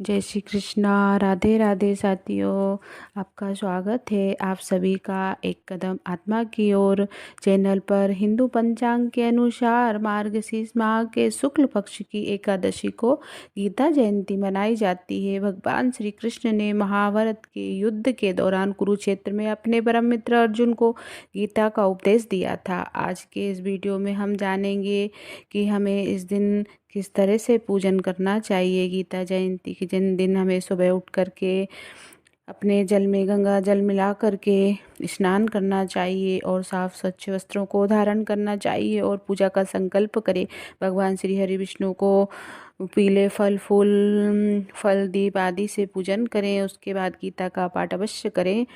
जय श्री कृष्णा। राधे राधे साथियों, आपका स्वागत है आप सभी का एक कदम आत्मा की ओर चैनल पर। हिंदू पंचांग के अनुसार मार्गशीर्ष माह के शुक्ल पक्ष की एकादशी को गीता जयंती मनाई जाती है। भगवान श्री कृष्ण ने महाभारत के युद्ध के दौरान कुरुक्षेत्र में अपने परम मित्र अर्जुन को गीता का उपदेश दिया था। आज के इस वीडियो में हम जानेंगे कि हमें इस दिन किस तरह से पूजन करना चाहिए। गीता जयंती के दिन हमें सुबह उठ करके अपने जल में गंगा जल मिला करके स्नान करना चाहिए और साफ स्वच्छ वस्त्रों को धारण करना चाहिए और पूजा का संकल्प करें। भगवान श्री हरि विष्णु को पीले फल फूल फल दीप आदि से पूजन करें। उसके बाद गीता का पाठ अवश्य करें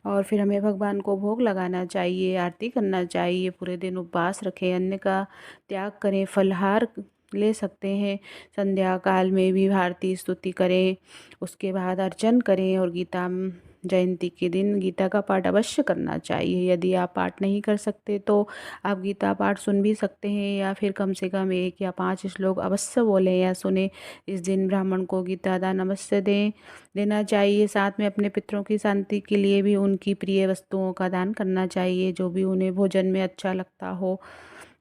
और फिर हमें भगवान को भोग लगाना चाहिए, आरती करना चाहिए। पूरे दिन उपवास रखें, अन्न का त्याग करें, फलाहार ले सकते हैं। संध्या काल में भी भारती स्तुति करें, उसके बाद अर्चन करें और गीता जयंती के दिन गीता का पाठ अवश्य करना चाहिए। यदि आप पाठ नहीं कर सकते तो आप गीता पाठ सुन भी सकते हैं या फिर कम से कम 1 या 5 श्लोक अवश्य बोलें या सुने। इस दिन ब्राह्मण को गीता दान अवश्य देना चाहिए। साथ में अपने पितरों की शांति के लिए भी उनकी प्रिय वस्तुओं का दान करना चाहिए। जो भी उन्हें भोजन में अच्छा लगता हो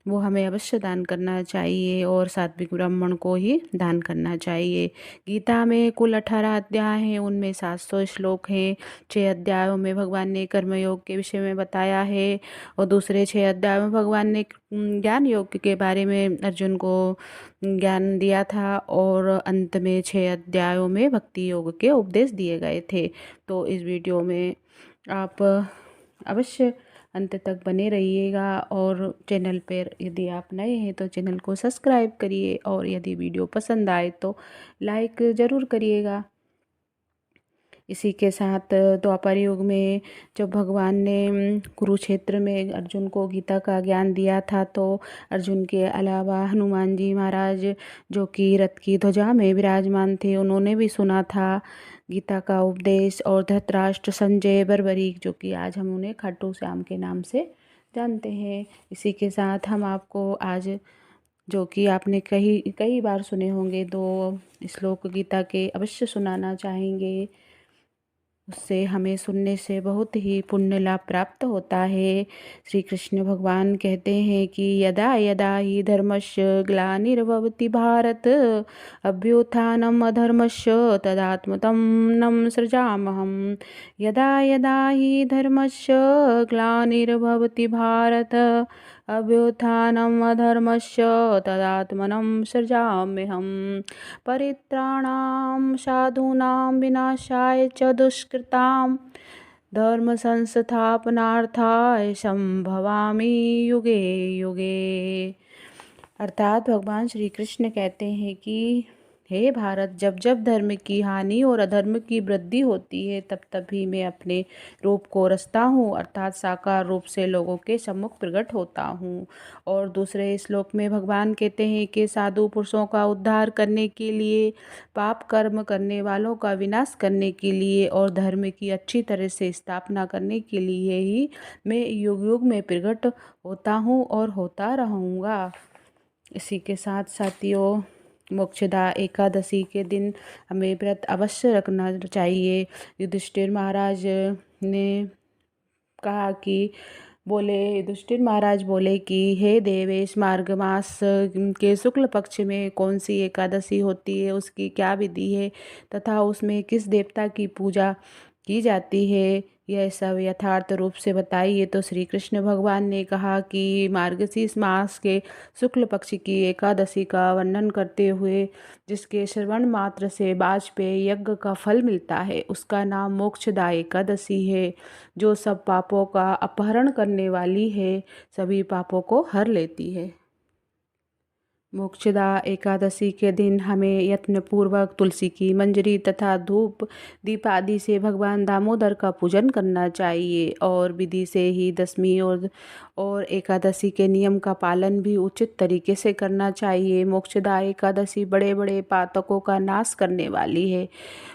वो हमें अवश्य दान करना चाहिए और सात्विक ब्राह्मण को ही दान करना चाहिए। गीता में कुल 18 अध्याय हैं, उनमें 700 श्लोक हैं। 6 अध्यायों में भगवान ने कर्मयोग के विषय में बताया है और दूसरे 6 अध्यायों में भगवान ने ज्ञान योग के बारे में अर्जुन को ज्ञान दिया था और अंत में 6 अध्यायों में भक्ति योग के उपदेश दिए गए थे। तो इस वीडियो में आप अवश्य अंत तक बने रहिएगा और चैनल पर यदि आप नए हैं तो चैनल को सब्सक्राइब करिए और यदि वीडियो पसंद आए तो लाइक ज़रूर करिएगा। इसी के साथ द्वापर युग में जब भगवान ने कुरुक्षेत्र में अर्जुन को गीता का ज्ञान दिया था तो अर्जुन के अलावा हनुमान जी महाराज जो कि रथ की ध्वजा में विराजमान थे, उन्होंने भी सुना था गीता का उपदेश। और धृतराष्ट्र, संजय, बर्बरीक जो कि आज हम उन्हें खाटू श्याम के नाम से जानते हैं। इसी के साथ हम आपको आज जो कि आपने कई कई बार सुने होंगे 2 श्लोक गीता के अवश्य सुनाना चाहेंगे। उससे हमें सुनने से बहुत ही पुण्य लाभ प्राप्त होता है। श्री कृष्ण भगवान कहते हैं कि यदा यदा ही धर्मस्य ग्लानिर्भवति भारत अभ्युत्थानम् अधर्मस्य तदात्मनं सृजाम्यहम्। यदा यदा ही धर्मस्य ग्लानिर्भवति भारत अभ्युत्थानम् अधर्मस्य तदात्मनं सृजाम्यहम्। परित्राणां साधूनां विनाशाय च दुष्कृतां धर्म संस्थापनार्थाय संभवामि युगे युगे। अर्थात भगवान श्री कृष्ण कहते हैं कि हे भारत, जब जब धर्म की हानि और अधर्म की वृद्धि होती है तब तब ही मैं अपने रूप को रचता हूँ, अर्थात साकार रूप से लोगों के सम्मुख प्रकट होता हूँ। और दूसरे श्लोक में भगवान कहते हैं कि साधु पुरुषों का उद्धार करने के लिए, पाप कर्म करने वालों का विनाश करने के लिए और धर्म की अच्छी तरह से स्थापना करने के लिए ही मैं युग युग में प्रकट होता हूँ और होता रहूँगा। इसी के साथ साथियों, मोक्षदा एकादशी के दिन हमें व्रत अवश्य रखना चाहिए। युधिष्ठिर महाराज ने कहा कि युधिष्ठिर महाराज बोले कि हे देवेश, मार्ग मास के शुक्ल पक्ष में कौन सी एकादशी होती है, उसकी क्या विधि है तथा उसमें किस देवता की पूजा की जाती है, यह सब यथार्थ रूप से बताइए। तो श्री कृष्ण भगवान ने कहा कि मार्गशीर्ष मास के शुक्ल पक्ष की एकादशी का वर्णन करते हुए जिसके श्रवण मात्र से वाजपेय यज्ञ का फल मिलता है उसका नाम मोक्षदा एकादशी है, जो सब पापों का अपहरण करने वाली है, सभी पापों को हर लेती है। मोक्षदा एकादशी के दिन हमें यत्नपूर्वक तुलसी की मंजरी तथा धूप दीप आदि से भगवान दामोदर का पूजन करना चाहिए और विधि से ही दशमी और एकादशी के नियम का पालन भी उचित तरीके से करना चाहिए। मोक्षदा एकादशी बड़े बड़े पातकों का नाश करने वाली है।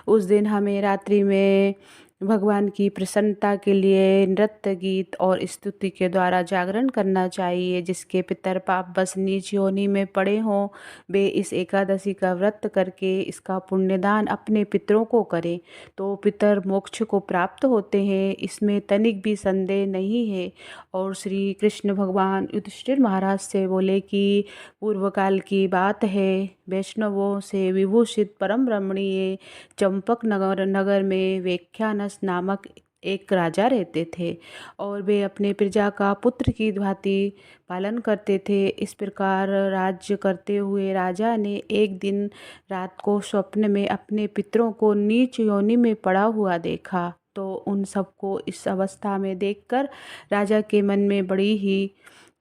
उस दिन हमें रात्रि में भगवान की प्रसन्नता के लिए नृत्य गीत और स्तुति के द्वारा जागरण करना चाहिए। जिसके पितर पाप बस नीच योनि में पड़े हों, वे इस एकादशी का व्रत करके इसका पुण्यदान अपने पितरों को करें तो पितर मोक्ष को प्राप्त होते हैं, इसमें तनिक भी संदेह नहीं है। और श्री कृष्ण भगवान युधिष्ठिर महाराज से बोले कि पूर्व काल की बात है, वैष्णवों से विभूषित परम रमणीय चंपक नगर में व्याख्यानस नामक एक राजा रहते थे और वे अपने प्रजा का पुत्र की भांति पालन करते थे। इस प्रकार राज्य करते हुए राजा ने एक दिन रात को स्वप्न में अपने पितरों को नीच योनि में पड़ा हुआ देखा। तो उन सबको इस अवस्था में देखकर राजा के मन में बड़ी ही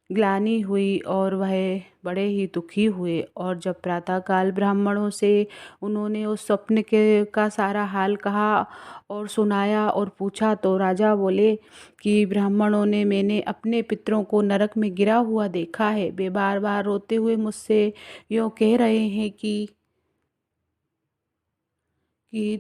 ग्लानि हुई और वह बड़े ही दुखी हुए। और जब प्रातःकाल ब्राह्मणों से उन्होंने उस स्वप्न के का सारा हाल कहा और सुनाया और पूछा तो राजा बोले कि ब्राह्मणों ने मैंने अपने पितरों को नरक में गिरा हुआ देखा है। वे बार बार रोते हुए मुझसे यूँ कह रहे हैं कि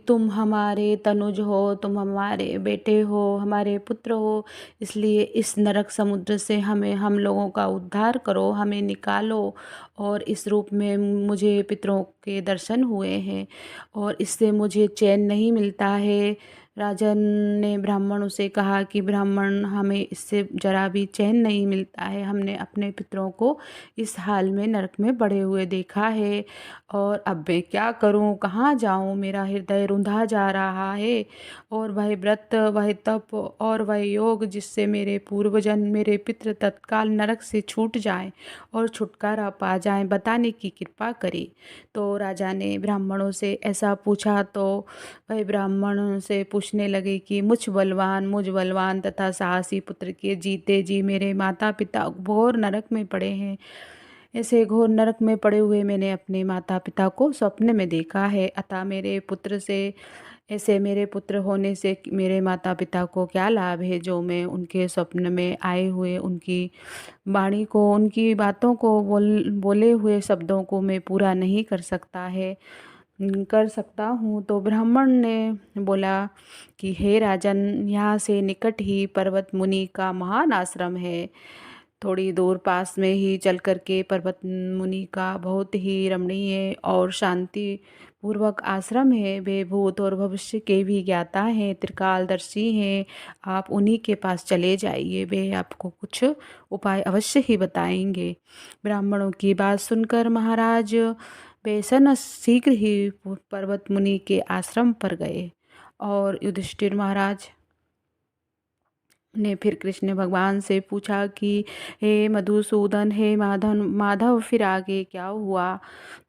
तुम हमारे तनुज हो, तुम हमारे बेटे हो, हमारे पुत्र हो, इसलिए इस नरक समुद्र से हम लोगों का उद्धार करो, हमें निकालो। और इस रूप में मुझे पितरों के दर्शन हुए हैं और इससे मुझे चैन नहीं मिलता है। राजन ने ब्राह्मणों से कहा कि ब्राह्मण, हमें इससे जरा भी चैन नहीं मिलता है, हमने अपने पितरों को इस हाल में नरक में पड़े हुए देखा है और अब मैं क्या करूं, कहाँ जाऊं, मेरा हृदय रुंधा जा रहा है। और वह व्रत, वह तप और वह योग जिससे मेरे पूर्वजन, मेरे पितृ तत्काल नरक से छूट जाएं और छुटकारा पा जाएं, बताने की कृपा करें। तो राजा ने ब्राह्मणों से ऐसा पूछा तो वह ब्राह्मण से पूछने लगे कि मुझ बलवान तथा साहसी पुत्र के जीते जी मेरे माता पिता घोर नरक में पड़े हैं। ऐसे घोर नरक में पड़े हुए मैंने अपने माता पिता को स्वप्न में देखा है। अतः मेरे पुत्र होने से मेरे माता पिता को क्या लाभ है, जो मैं उनके स्वप्न में आए हुए उनकी वाणी को, उनकी बातों को, बोले हुए शब्दों को मैं पूरा नहीं कर सकता हूँ। तो ब्राह्मण ने बोला कि हे राजन, यहाँ से निकट ही पर्वत मुनि का महान आश्रम है। थोड़ी दूर पास में ही चल कर के पर्वत मुनि का बहुत ही रमणीय और शांति पूर्वक आश्रम है। वे भूत और भविष्य के भी ज्ञाता हैं, त्रिकालदर्शी हैं। आप उन्हीं के पास चले जाइए, वे आपको कुछ उपाय अवश्य ही बताएंगे। ब्राह्मणों की बात सुनकर महाराज बेसन शीघ्र ही पर्वत मुनि के आश्रम पर गए और युधिष्ठिर महाराज ने फिर कृष्ण भगवान से पूछा कि हे मधुसूदन, हे माधव फिर आगे क्या हुआ।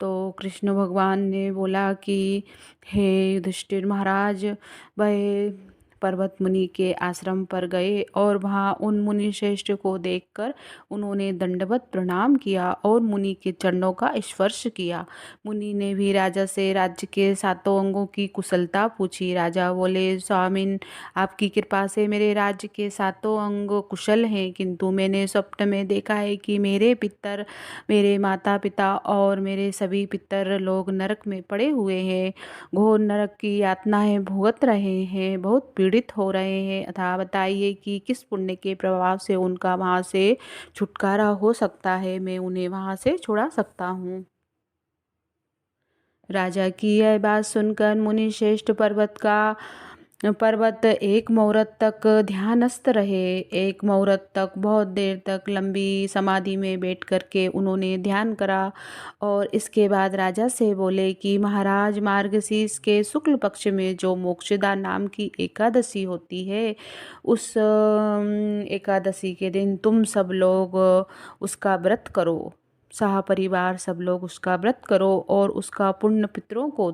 तो कृष्ण भगवान ने बोला कि हे युधिष्ठिर महाराज, वह पर्वत मुनि के आश्रम पर गए और वहाँ उन मुनि श्रेष्ठ को देखकर उन्होंने दंडवत प्रणाम किया और मुनि के चरणों का स्पर्श किया। मुनि ने भी राजा से राज्य के सातों अंगों की कुशलता पूछी। राजा बोले, स्वामिन, आपकी कृपा से मेरे राज्य के सातों अंग कुशल हैं, किंतु मैंने स्वप्न में देखा है कि मेरे माता पिता और मेरे सभी पितर लोग नरक में पड़े हुए हैं, घोर नरक की यातनाएं भुगत रहे हैं, बहुत पीड़ित हो रहे हैं। अतः बताइए कि किस पुण्य के प्रभाव से उनका वहाँ से छुटकारा हो सकता है, मैं उन्हें वहाँ से छुड़ा सकता हूँ। राजा की यह बात सुनकर मुनि श्रेष्ठ पर्वत एक मुहूर्त तक ध्यानस्थ रहे। एक मुहूर्त तक, बहुत देर तक लंबी समाधि में बैठ करके उन्होंने ध्यान करा और इसके बाद राजा से बोले कि महाराज, मार्गशीर्ष के शुक्ल पक्ष में जो मोक्षदा नाम की एकादशी होती है, उस एकादशी के दिन तुम सब लोग उसका व्रत करो, परिवार सब लोग उसका व्रत करो और उसका पुण्य पितरों को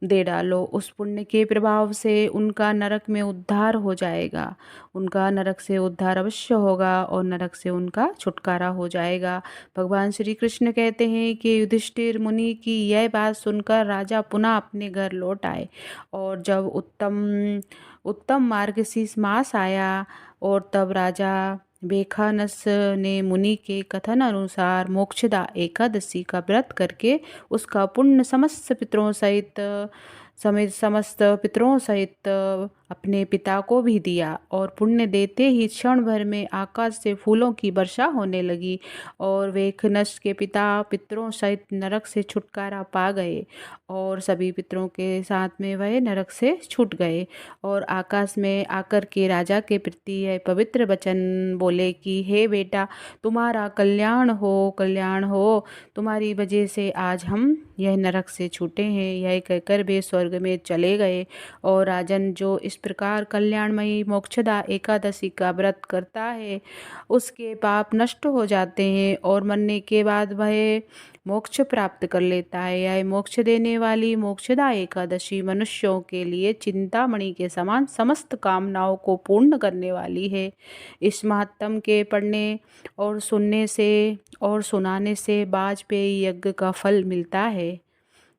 दे डालो। उस पुण्य के प्रभाव से उनका नरक में उद्धार हो जाएगा, उनका नरक से उद्धार अवश्य होगा और नरक से उनका छुटकारा हो जाएगा। भगवान श्री कृष्ण कहते हैं कि युधिष्ठिर मुनि की यह बात सुनकर राजा पुनः अपने घर लौट आए और जब उत्तम मार्गशीर्ष मास आया और तब राजा बेखानस ने मुनि के कथन अनुसार मोक्षदा एकादशी का व्रत करके उसका पुण्य समस्त पितरों सहित समेत समस्त पितरों सहित अपने पिता को भी दिया और पुण्य देते ही क्षण भर में आकाश से फूलों की वर्षा होने लगी और वे नष्ट के पिता पितरों सहित नरक से छुटकारा पा गए और सभी पितरों के साथ में वह नरक से छूट गए और आकाश में आकर के राजा के प्रति यह पवित्र वचन बोले कि हे बेटा, तुम्हारा कल्याण हो, तुम्हारी वजह से आज हम यह नरक से छूटे हैं। यह कहकर वे स्वर्ग में चले गए और राजन जो इस प्रकार कल्याणमयी मोक्षदा एकादशी का व्रत करता है उसके पाप नष्ट हो जाते हैं और मरने के बाद वह मोक्ष प्राप्त कर लेता है। यह मोक्ष देने वाली मोक्षदा एकादशी मनुष्यों के लिए चिंतामणि के समान समस्त कामनाओं को पूर्ण करने वाली है। इस महात्म के पढ़ने और सुनने से और सुनाने से वाजपेयी यज्ञ का फल मिलता है।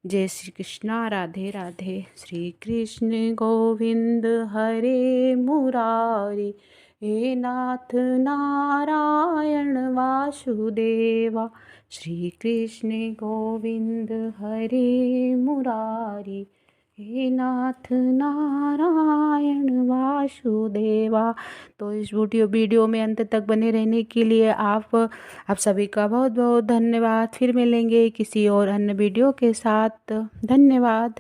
जय श्री कृष्णा। राधे राधे। श्री कृष्ण गोविंद हरे मुरारी, हे नाथ नारायण वासुदेवा। श्री कृष्ण गोविंद हरे मुरारी, हे नाथ नारायण वासुदेवा। तो इस वीडियो में अंत तक बने रहने के लिए आप सभी का बहुत बहुत धन्यवाद। फिर मिलेंगे किसी और अन्य वीडियो के साथ। धन्यवाद।